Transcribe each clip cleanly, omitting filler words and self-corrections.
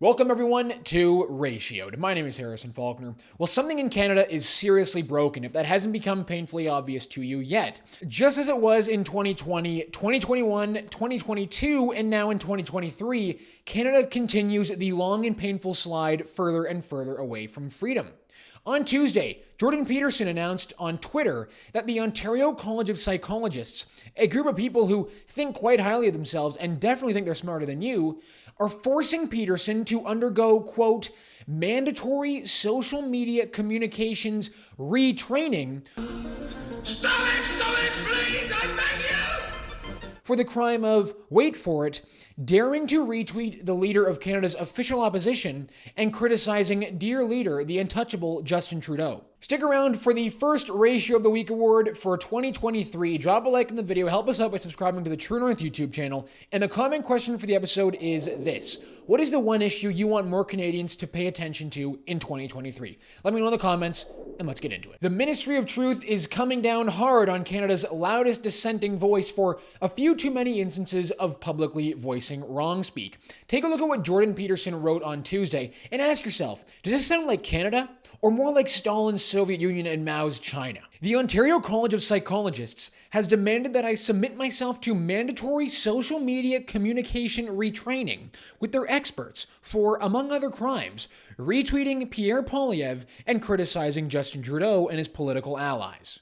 Welcome everyone to Ratioed. My name is Harrison Faulkner. Well, something in Canada is seriously broken if that hasn't become painfully obvious to you yet. Just as it was in 2020, 2021, 2022, and now in 2023, Canada continues the long and painful slide further and further away from freedom. On Tuesday, Jordan Peterson announced on Twitter that the Ontario College of Psychologists, a group of people who think quite highly of themselves and definitely think they're smarter than you, are forcing Peterson to undergo, quote, mandatory social media communications retraining. Stop it, please, I beg you! For the crime of, wait for it, daring to retweet the leader of Canada's official opposition and criticizing dear leader, the untouchable Justin Trudeau. Stick around for the first Ratio of the Week award for 2023. Drop a like in the video, help us out by subscribing to the True North YouTube channel. And the comment question for the episode is this: what is the one issue you want more Canadians to pay attention to in 2023? Let me know in the comments, and let's get into it. The Ministry of Truth is coming down hard on Canada's loudest dissenting voice for a few too many instances of publicly voicing wrong speak. Take a look at what Jordan Peterson wrote on Tuesday and ask yourself, does this sound like Canada or more like Stalin's Soviet Union and Mao's China? The Ontario College of Psychologists has demanded that I submit myself to mandatory social media communication retraining with their experts for, among other crimes, retweeting Pierre Poilievre and criticizing Justin Trudeau and his political allies.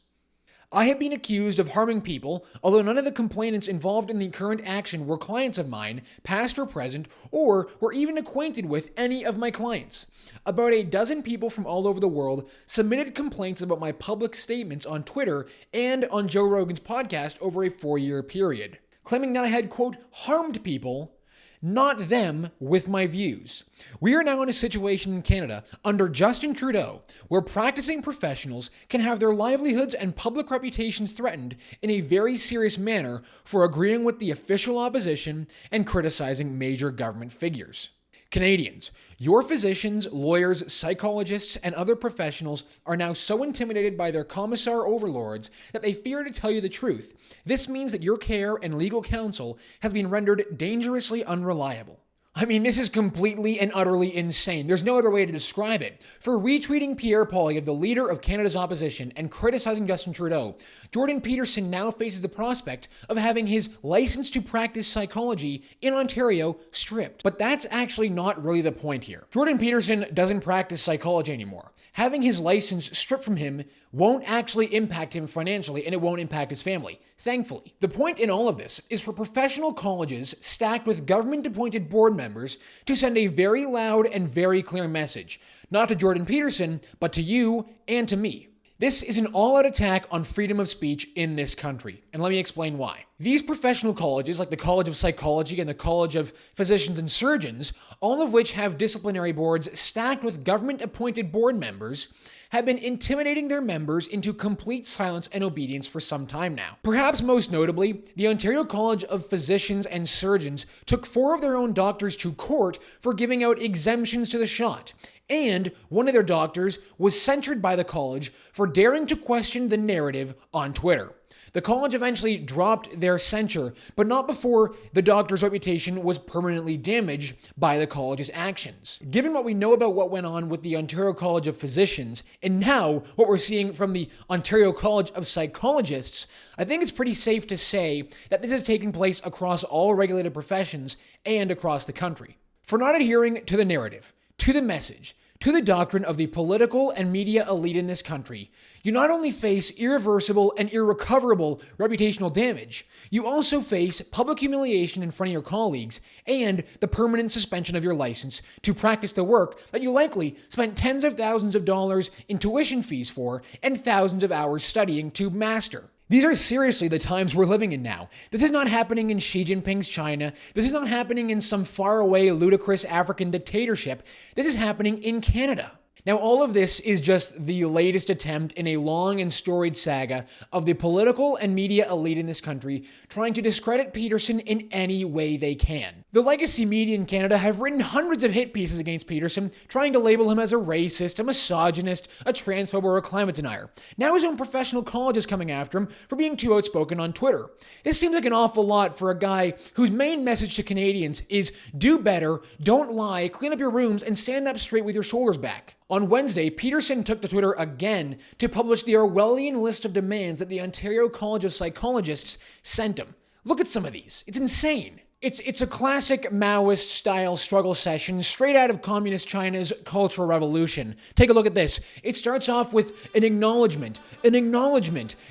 I have been accused of harming people, although none of the complainants involved in the current action were clients of mine, past or present, or were even acquainted with any of my clients. About a dozen people from all over the world submitted complaints about my public statements on Twitter and on Joe Rogan's podcast over a 4-year period, claiming that I had, quote, harmed people, not them, with my views. We are now in a situation in Canada under Justin Trudeau where practicing professionals can have their livelihoods and public reputations threatened in a very serious manner for agreeing with the official opposition and criticizing major government figures. Canadians, your physicians, lawyers, psychologists, and other professionals are now so intimidated by their commissar overlords that they fear to tell you the truth. This means that your care and legal counsel has been rendered dangerously unreliable. I mean, this is completely and utterly insane. There's no other way to describe it. For retweeting Pierre Poilievre, the leader of Canada's opposition, and criticizing Justin Trudeau, Jordan Peterson now faces the prospect of having his license to practice psychology in Ontario stripped. But that's actually not really the point here. Jordan Peterson doesn't practice psychology anymore. Having his license stripped from him won't actually impact him financially, and it won't impact his family, thankfully. The point in all of this is for professional colleges stacked with government-appointed board members to send a very loud and very clear message, not to Jordan Peterson, but to you and to me. This is an all-out attack on freedom of speech in this country, and let me explain why. These professional colleges, like the College of Psychology and the College of Physicians and Surgeons, all of which have disciplinary boards stacked with government-appointed board members, have been intimidating their members into complete silence and obedience for some time now. Perhaps most notably, the Ontario College of Physicians and Surgeons took 4 of their own doctors to court for giving out exemptions to the shot, and one of their doctors was censured by the college for daring to question the narrative on Twitter. The college eventually dropped their censure, but not before the doctor's reputation was permanently damaged by the college's actions. Given what we know about what went on with the Ontario College of Physicians, and now what we're seeing from the Ontario College of Psychologists, I think it's pretty safe to say that this is taking place across all regulated professions and across the country. For not adhering to the narrative, to the message, to the doctrine of the political and media elite in this country, you not only face irreversible and irrecoverable reputational damage, you also face public humiliation in front of your colleagues and the permanent suspension of your license to practice the work that you likely spent tens of thousands of dollars in tuition fees for and thousands of hours studying to master. These are seriously the times we're living in now. This is not happening in Xi Jinping's China. This is not happening in some faraway, ludicrous African dictatorship. This is happening in Canada. Now, all of this is just the latest attempt in a long and storied saga of the political and media elite in this country trying to discredit Peterson in any way they can. The legacy media in Canada have written hundreds of hit pieces against Peterson, trying to label him as a racist, a misogynist, a transphobe, or a climate denier. Now his own professional college is coming after him for being too outspoken on Twitter. This seems like an awful lot for a guy whose main message to Canadians is do better, don't lie, clean up your rooms, and stand up straight with your shoulders back. On Wednesday, Peterson took to Twitter again to publish the Orwellian list of demands that the Ontario College of Psychologists sent him. Look at some of these. It's insane. It's a classic Maoist-style struggle session straight out of Communist China's Cultural Revolution. Take a look at this. It starts off with an acknowledgement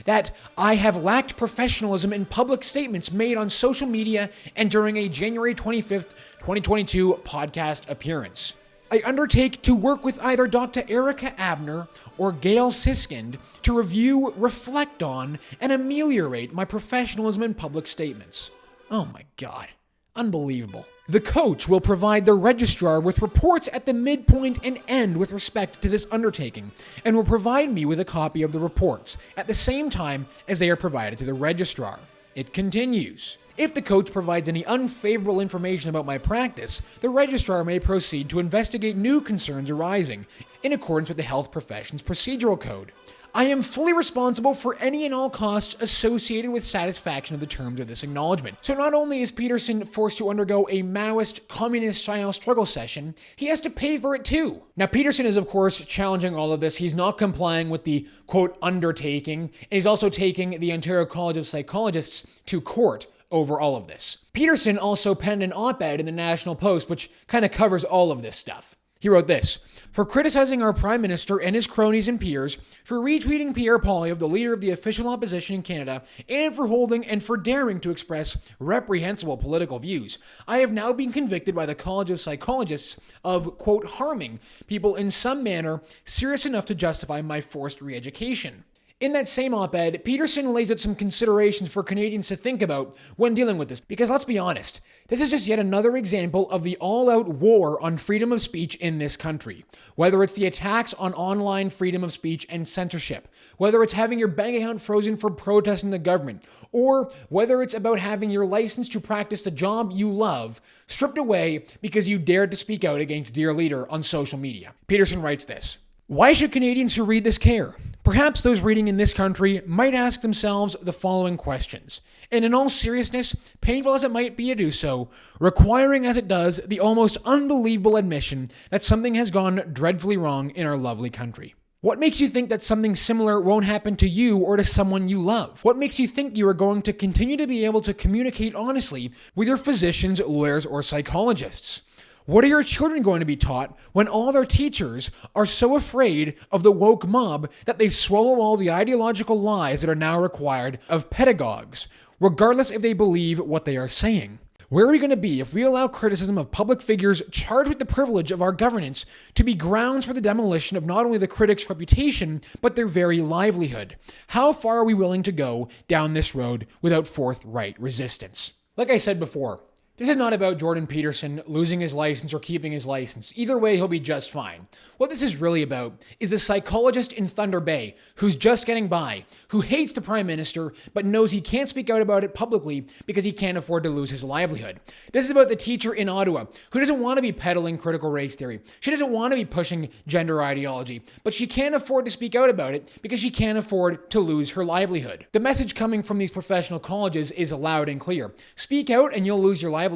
that I have lacked professionalism in public statements made on social media and during a January 25th, 2022 podcast appearance. I undertake to work with either Dr. Erica Abner or Gail Siskind to review, reflect on, and ameliorate my professionalism in public statements. Oh my God. Unbelievable. The coach will provide the registrar with reports at the midpoint and end with respect to this undertaking, and will provide me with a copy of the reports at the same time as they are provided to the registrar. It continues. If the coach provides any unfavorable information about my practice, the registrar may proceed to investigate new concerns arising in accordance with the Health Professions Procedural Code. I am fully responsible for any and all costs associated with satisfaction of the terms of this acknowledgement. So not only is Peterson forced to undergo a Maoist, communist-style struggle session, he has to pay for it too. Now, Peterson is, of course, challenging all of this. He's not complying with the, quote, undertaking, and he's also taking the Ontario College of Psychologists to court over all of this. Peterson also penned an op-ed in the National Post, which kind of covers all of this stuff. He wrote this: for criticizing our Prime Minister and his cronies and peers, for retweeting Pierre Poilievre, the leader of the official opposition in Canada, and for holding and for daring to express reprehensible political views, I have now been convicted by the College of Psychologists of, quote, harming people in some manner serious enough to justify my forced re-education. In that same op-ed, Peterson lays out some considerations for Canadians to think about when dealing with this, because let's be honest, this is just yet another example of the all-out war on freedom of speech in this country. Whether it's the attacks on online freedom of speech and censorship, whether it's having your bank account frozen for protesting the government, or whether it's about having your license to practice the job you love stripped away because you dared to speak out against dear leader on social media. Peterson writes this: why should Canadians who read this care? Perhaps those reading in this country might ask themselves the following questions, and in all seriousness, painful as it might be to do so, requiring as it does the almost unbelievable admission that something has gone dreadfully wrong in our lovely country. What makes you think that something similar won't happen to you or to someone you love? What makes you think you are going to continue to be able to communicate honestly with your physicians, lawyers, or psychologists? What are your children going to be taught when all their teachers are so afraid of the woke mob that they swallow all the ideological lies that are now required of pedagogues, regardless if they believe what they are saying? Where are we going to be if we allow criticism of public figures charged with the privilege of our governance to be grounds for the demolition of not only the critic's reputation, but their very livelihood? How far are we willing to go down this road without forthright resistance? Like I said before, this is not about Jordan Peterson losing his license or keeping his license. Either way, he'll be just fine. What this is really about is a psychologist in Thunder Bay who's just getting by, who hates the Prime Minister, but knows he can't speak out about it publicly because he can't afford to lose his livelihood. This is about the teacher in Ottawa who doesn't want to be peddling critical race theory. She doesn't want to be pushing gender ideology, but she can't afford to speak out about it because she can't afford to lose her livelihood. The message coming from these professional colleges is loud and clear. Speak out and you'll lose your livelihood.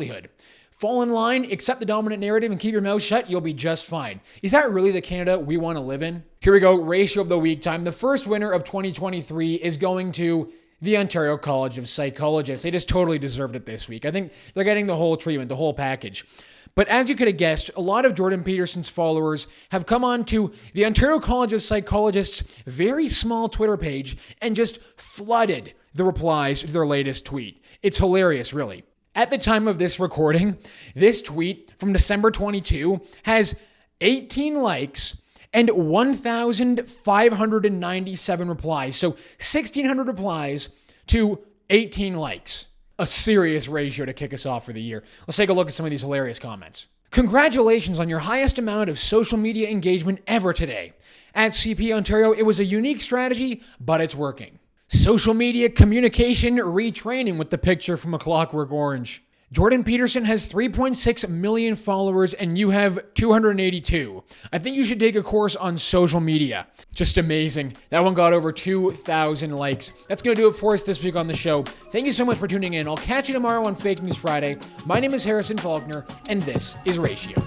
Fall in line, accept the dominant narrative, and keep your mouth shut, you'll be just fine. Is that really the Canada we want to live in? Here we go, ratio of the week time. The first winner of 2023 is going to the Ontario College of Psychologists. They just totally deserved it this week. I think they're getting the whole treatment, the whole package. But as you could have guessed, a lot of Jordan Peterson's followers have come on to the Ontario College of Psychologists' very small Twitter page and just flooded the replies to their latest tweet. It's hilarious, really. At the time of this recording, this tweet from December 22 has 18 likes and 1,597 replies. So 1,600 replies to 18 likes. A serious ratio to kick us off for the year. Let's take a look at some of these hilarious comments. Congratulations on your highest amount of social media engagement ever today. At CP Ontario, it was a unique strategy, but it's working. Social media communication retraining with the picture from A Clockwork Orange. Jordan Peterson has 3.6 million followers and you have 282. I think you should take a course on social media. Just amazing. That one got over 2,000 likes. That's going to do it for us this week on the show. Thank you so much for tuning in. I'll catch you tomorrow on Fake News Friday. My name is Harrison Faulkner, and this is Ratio.